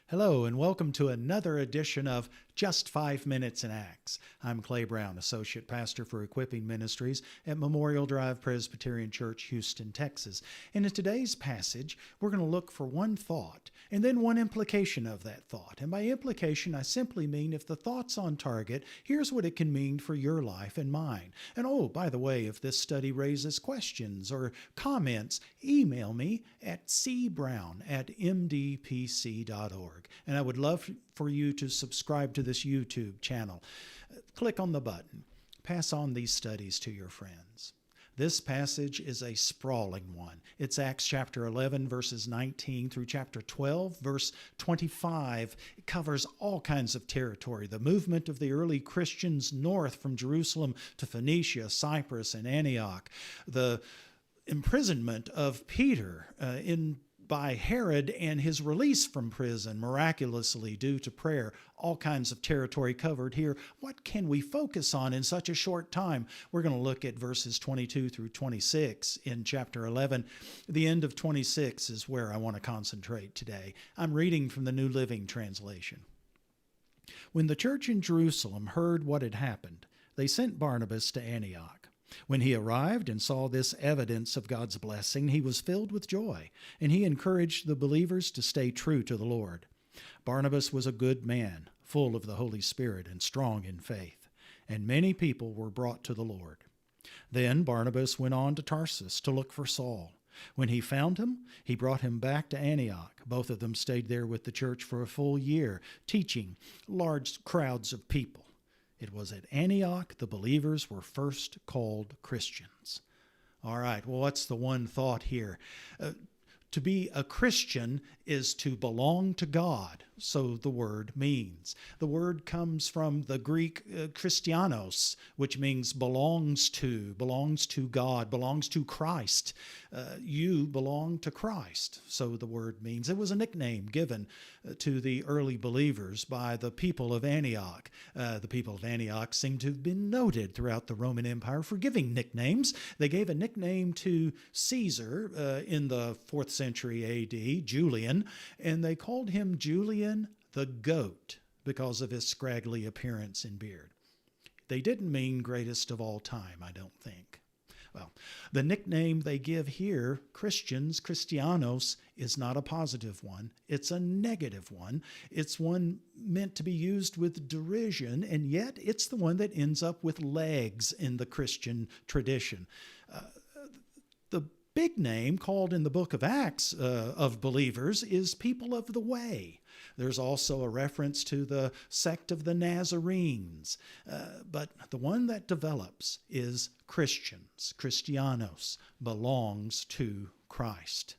Hello, and welcome to another edition of Just 5 Minutes in Acts. I'm Clay Brown, Associate Pastor for Equipping Ministries at Memorial Drive Presbyterian Church, Houston, Texas. And in today's passage, we're going to look for one thought and then one implication of that thought. And by implication, I simply mean if the thought's on target, here's what it can mean for your life and mine. And oh, by the way, if this study raises questions or comments, email me at cbrown@mdpc.org. And I would love for you to subscribe to this YouTube channel. Click on the button. Pass on these studies to your friends. This passage is a sprawling one. It's Acts chapter 11, verses 19 through chapter 12, verse 25. It covers all kinds of territory. The movement of the early Christians north from Jerusalem to Phoenicia, Cyprus, and Antioch. The imprisonment of Peter by Herod and his release from prison miraculously due to prayer. All kinds of territory covered here. What can we focus on in such a short time? We're going to look at verses 22 through 26 in chapter 11. The end of 26 is where I want to concentrate today. I'm reading from the New Living Translation. When the church in Jerusalem heard what had happened, they sent Barnabas to Antioch. When he arrived and saw this evidence of God's blessing, he was filled with joy, and he encouraged the believers to stay true to the Lord. Barnabas was a good man, full of the Holy Spirit and strong in faith, and many people were brought to the Lord. Then Barnabas went on to Tarsus to look for Saul. When he found him, he brought him back to Antioch. Both of them stayed there with the church for a full year, teaching large crowds of people. It was at Antioch the believers were first called Christians. All right, well, what's the one thought here? To be a Christian is to belong to God, so the word means. The word comes from the Greek Christianos, which means belongs to God, belongs to Christ. You belong to Christ, so the word means. It was a nickname given to the early believers by the people of Antioch. The people of Antioch seem to have been noted throughout the Roman Empire for giving nicknames. They gave a nickname to Caesar in the 4th century A.D., Julian, and they called him Julian the Goat because of his scraggly appearance and beard. They didn't mean greatest of all time, I don't think. Well, the nickname they give here, Christians, Christianos, is not a positive one. It's a negative one. It's one meant to be used with derision, and yet it's the one that ends up with legs in the Christian tradition. The big name called in the book of Acts of believers is people of the way. There's also a reference to the sect of the Nazarenes. But the one that develops is Christians. Christianos belongs to Christ.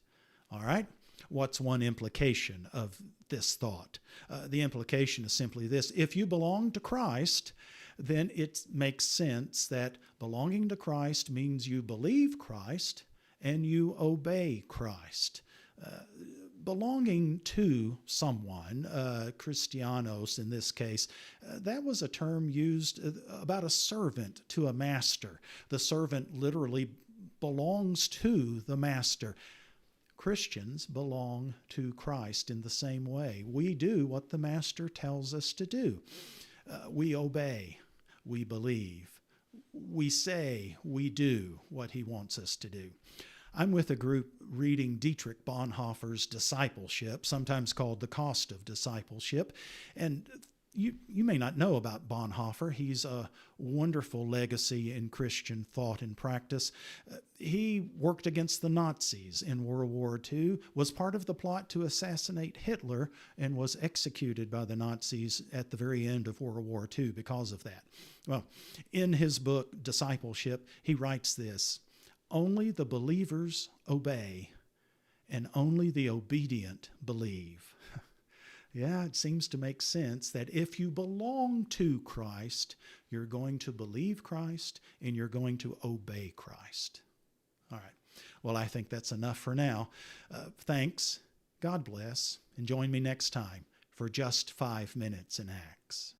All right? What's one implication of this thought? The implication is simply this. If you belong to Christ, then it makes sense that belonging to Christ means you believe Christ and you obey Christ. Belonging to someone, Christianos in this case, that was a term used about a servant to a master. The servant literally belongs to the master. Christians belong to Christ in the same way. We do what the master tells us to do. We obey, we believe, we say, we do what he wants us to do. I'm with a group reading Dietrich Bonhoeffer's Discipleship, sometimes called The Cost of Discipleship. And you may not know about Bonhoeffer. He's a wonderful legacy in Christian thought and practice. He worked against the Nazis in World War II, was part of the plot to assassinate Hitler, and was executed by the Nazis at the very end of World War II because of that. Well, in his book, Discipleship, he writes this: only the believers obey, and only the obedient believe. Yeah, it seems to make sense that if you belong to Christ, you're going to believe Christ and you're going to obey Christ. All right. Well, I think that's enough for now. Thanks. God bless. And join me next time for Just 5 Minutes in Acts.